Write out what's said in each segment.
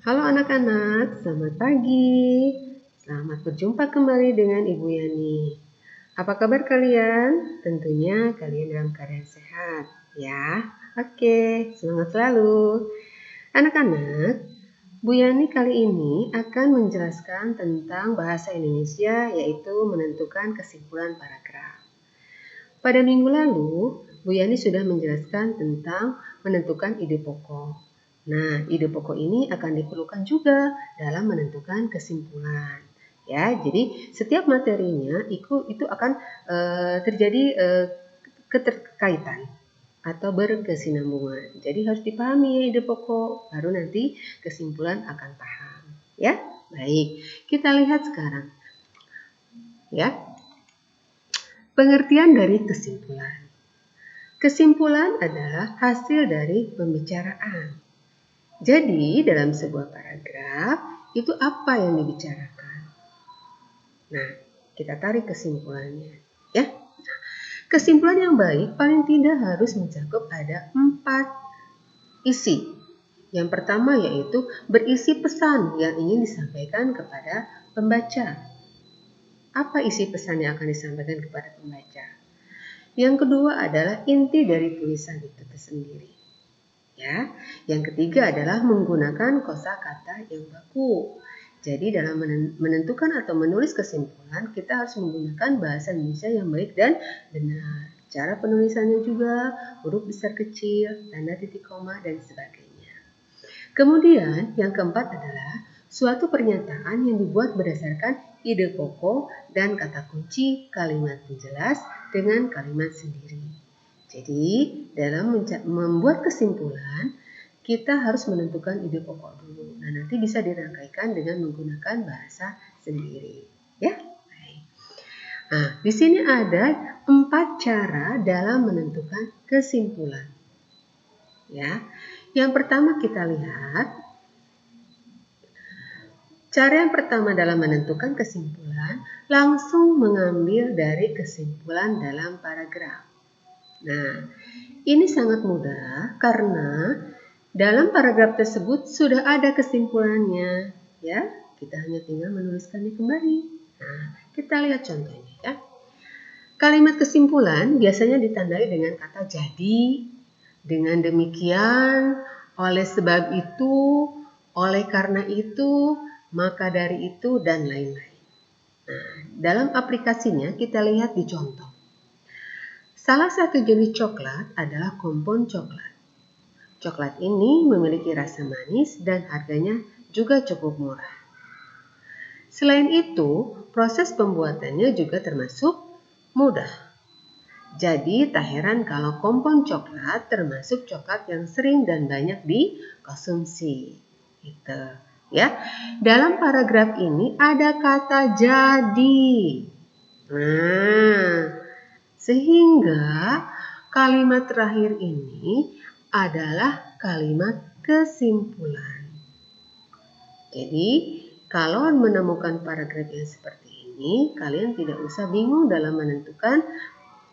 Halo anak-anak, selamat pagi. Selamat berjumpa kembali dengan Ibu Yani. Apa kabar kalian? Tentunya kalian dalam keadaan sehat, ya. Oke, semangat selalu. Anak-anak, Bu Yani kali ini akan menjelaskan tentang bahasa Indonesia, yaitu menentukan kesimpulan paragraf. Pada minggu lalu, Bu Yani sudah menjelaskan tentang menentukan ide pokok. Nah, ide pokok ini akan diperlukan juga dalam menentukan kesimpulan. Ya, jadi setiap materinya itu akan terjadi keterkaitan atau berkesinambungan. Jadi harus dipahami ide pokok, baru nanti kesimpulan akan paham. Ya, baik. Kita lihat sekarang. Ya, pengertian dari kesimpulan. Kesimpulan adalah hasil dari pembicaraan. Jadi, dalam sebuah paragraf, itu apa yang dibicarakan? Nah, kita tarik kesimpulannya. Ya, kesimpulan yang baik paling tidak harus mencakup ada 4 isi. Yang pertama yaitu berisi pesan yang ingin disampaikan kepada pembaca. Apa isi pesan yang akan disampaikan kepada pembaca? Yang kedua adalah inti dari tulisan itu sendiri. Ya, yang ketiga adalah menggunakan kosakata yang baku. Jadi dalam menentukan atau menulis kesimpulan, kita harus menggunakan bahasa Indonesia yang baik dan benar. Cara penulisannya juga huruf besar kecil, tanda titik koma, dan sebagainya. Kemudian yang keempat adalah suatu pernyataan yang dibuat berdasarkan ide pokok dan kata kunci kalimat penjelas dengan kalimat sendiri. Jadi, dalam membuat kesimpulan, kita harus menentukan ide pokok dulu. Nah, nanti bisa dirangkaikan dengan menggunakan bahasa sendiri. Ya, baik. Nah, di sini ada 4 cara dalam menentukan kesimpulan. Ya, yang pertama kita lihat. Cara yang pertama dalam menentukan kesimpulan, langsung mengambil dari kesimpulan dalam paragraf. Nah, ini sangat mudah karena dalam paragraf tersebut sudah ada kesimpulannya, ya. Kita hanya tinggal menuliskannya kembali. Nah, kita lihat contohnya ya. Kalimat kesimpulan biasanya ditandai dengan kata jadi, dengan demikian, oleh sebab itu, oleh karena itu, maka dari itu, dan lain-lain. Nah, dalam aplikasinya kita lihat di contoh. Salah satu jenis coklat adalah kompon coklat. Coklat ini memiliki rasa manis dan harganya juga cukup murah. Selain itu, proses pembuatannya juga termasuk mudah. Jadi tak heran kalau kompon coklat termasuk coklat yang sering dan banyak dikonsumsi. Gitu. Ya. Dalam paragraf ini ada kata jadi. Nah, sehingga kalimat terakhir ini adalah kalimat kesimpulan. Jadi, kalau menemukan paragraf yang seperti ini, kalian tidak usah bingung dalam menentukan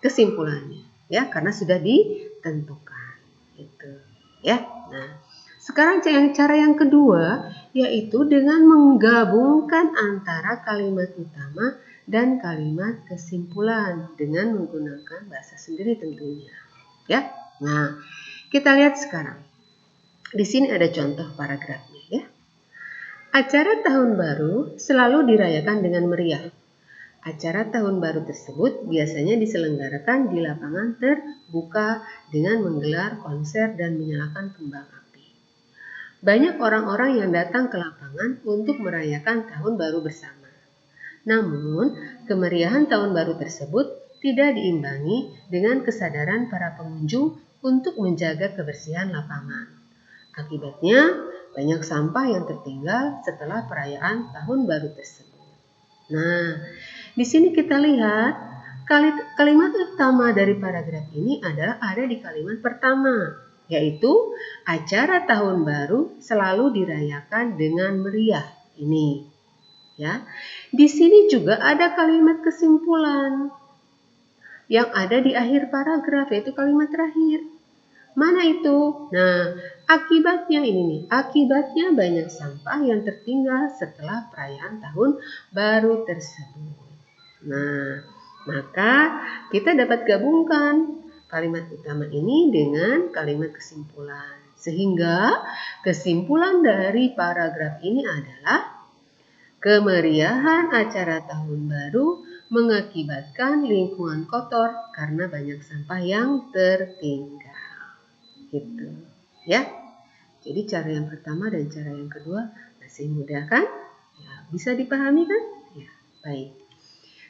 kesimpulannya, ya, karena sudah ditentukan. Gitu, ya. Nah, sekarang cara yang kedua yaitu dengan menggabungkan antara kalimat utama dan kalimat kesimpulan dengan menggunakan bahasa sendiri tentunya. Ya. Nah, kita lihat sekarang. Di sini ada contoh paragrafnya ya. Acara tahun baru selalu dirayakan dengan meriah. Acara tahun baru tersebut biasanya diselenggarakan di lapangan terbuka dengan menggelar konser dan menyalakan kembang api. Banyak orang-orang yang datang ke lapangan untuk merayakan tahun baru bersama. Namun, kemeriahan tahun baru tersebut tidak diimbangi dengan kesadaran para pengunjung untuk menjaga kebersihan lapangan. Akibatnya, banyak sampah yang tertinggal setelah perayaan tahun baru tersebut. Nah, di sini kita lihat kalimat utama dari paragraf ini adalah ada di kalimat pertama, yaitu acara tahun baru selalu dirayakan dengan meriah. Ini ya. Di sini juga ada kalimat kesimpulan yang ada di akhir paragraf, yaitu kalimat terakhir. Mana itu? Nah, akibatnya ini nih. Akibatnya banyak sampah yang tertinggal setelah perayaan tahun baru tersebut. Nah, maka kita dapat gabungkan kalimat utama ini dengan kalimat kesimpulan. Sehingga kesimpulan dari paragraf ini adalah kemeriahan acara tahun baru mengakibatkan lingkungan kotor karena banyak sampah yang tertinggal. Gitu. Ya. Jadi cara yang pertama dan cara yang kedua masih mudah kan? Ya, bisa dipahami kan? Ya, baik.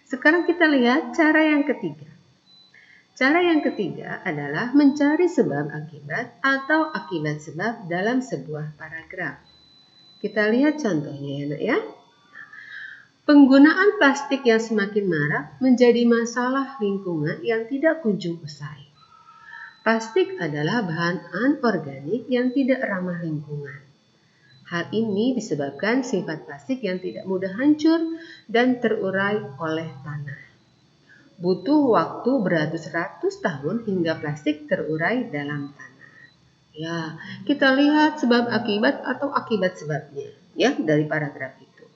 Sekarang kita lihat cara yang ketiga. Cara yang ketiga adalah mencari sebab akibat atau akibat sebab dalam sebuah paragraf. Kita lihat contohnya ya nak ya. Penggunaan plastik yang semakin marak menjadi masalah lingkungan yang tidak kunjung usai. Plastik adalah bahan anorganik yang tidak ramah lingkungan. Hal ini disebabkan sifat plastik yang tidak mudah hancur dan terurai oleh tanah. Butuh waktu beratus-ratus tahun hingga plastik terurai dalam tanah. Ya, kita lihat sebab akibat atau akibat sebabnya ya dari paragraf itu.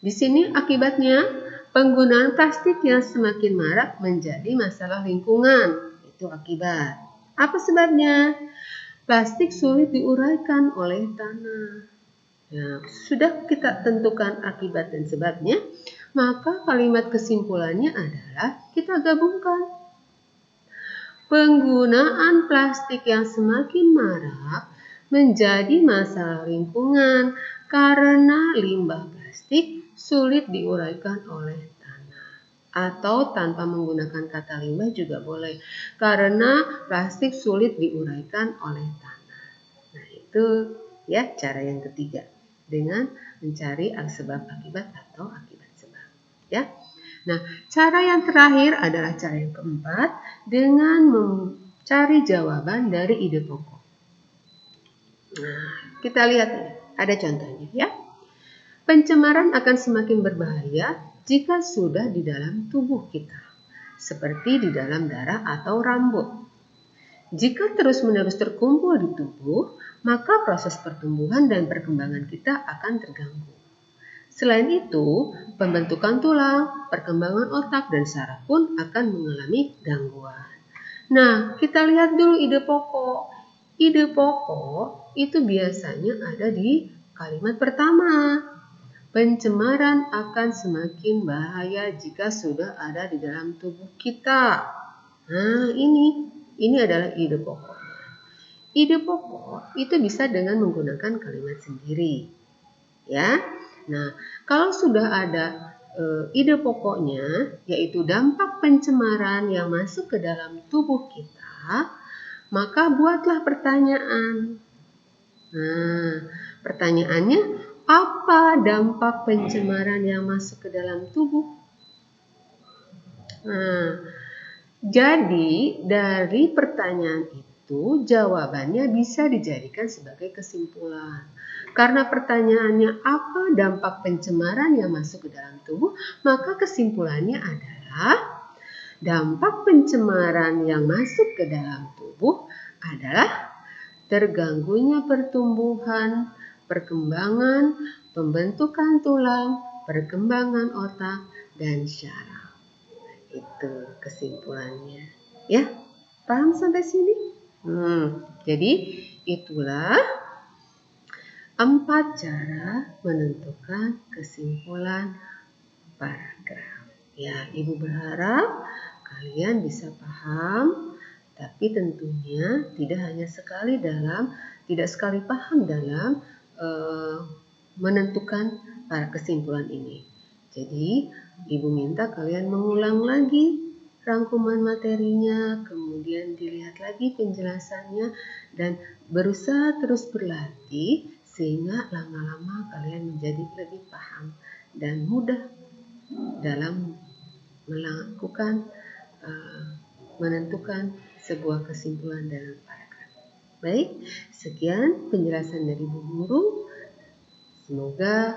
Di sini akibatnya penggunaan plastik yang semakin marak menjadi masalah lingkungan. Itu akibat. Apa sebabnya? Plastik sulit diuraikan oleh tanah. Ya, sudah kita tentukan akibat dan sebabnya, maka kalimat kesimpulannya adalah kita gabungkan. Penggunaan plastik yang semakin marak menjadi masalah lingkungan karena limbah plastik sulit diuraikan oleh tanah. Atau tanpa menggunakan kata limbah juga boleh, karena plastik sulit diuraikan oleh tanah. Nah itu ya cara yang ketiga, dengan mencari sebab akibat atau akibat sebab. Ya. Nah, cara yang terakhir adalah cara yang keempat dengan mencari jawaban dari ide pokok. Nah, kita lihat ini, ada contohnya ya. Pencemaran akan semakin berbahaya jika sudah di dalam tubuh kita, seperti di dalam darah atau rambut. Jika terus-menerus terkumpul di tubuh, maka proses pertumbuhan dan perkembangan kita akan terganggu. Selain itu, pembentukan tulang, perkembangan otak, dan saraf pun akan mengalami gangguan. Nah, kita lihat dulu ide pokok. Ide pokok itu biasanya ada di kalimat pertama. Pencemaran akan semakin bahaya jika sudah ada di dalam tubuh kita. Nah, ini adalah ide pokok. Ide pokok itu bisa dengan menggunakan kalimat sendiri. Ya. Nah, kalau sudah ada ide pokoknya, yaitu dampak pencemaran yang masuk ke dalam tubuh kita, maka buatlah pertanyaan. Nah, pertanyaannya, apa dampak pencemaran yang masuk ke dalam tubuh? Nah, jadi dari pertanyaan itu jawabannya bisa dijadikan sebagai kesimpulan. Karena pertanyaannya apa dampak pencemaran yang masuk ke dalam tubuh, maka kesimpulannya adalah dampak pencemaran yang masuk ke dalam tubuh adalah terganggunya pertumbuhan, perkembangan, pembentukan tulang, perkembangan otak, dan syaraf. Itu kesimpulannya. Ya, paham sampai sini? Jadi itulah 4 cara menentukan kesimpulan paragraf. Ya, Ibu berharap kalian bisa paham, tapi tentunya tidak sekali paham dalam menentukan para kesimpulan ini. Jadi, Ibu minta kalian mengulang lagi rangkuman materinya, kemudian dilihat lagi penjelasannya, dan berusaha terus berlatih sehingga lama-lama kalian menjadi lebih paham dan mudah dalam melakukan menentukan sebuah kesimpulan dalam paragraf. Baik, sekian penjelasan dari Bu Guru. Semoga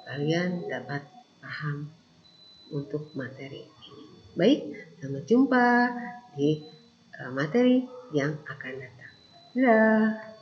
kalian dapat paham untuk materi ini. Baik, sampai jumpa di materi yang akan datang. Dadah.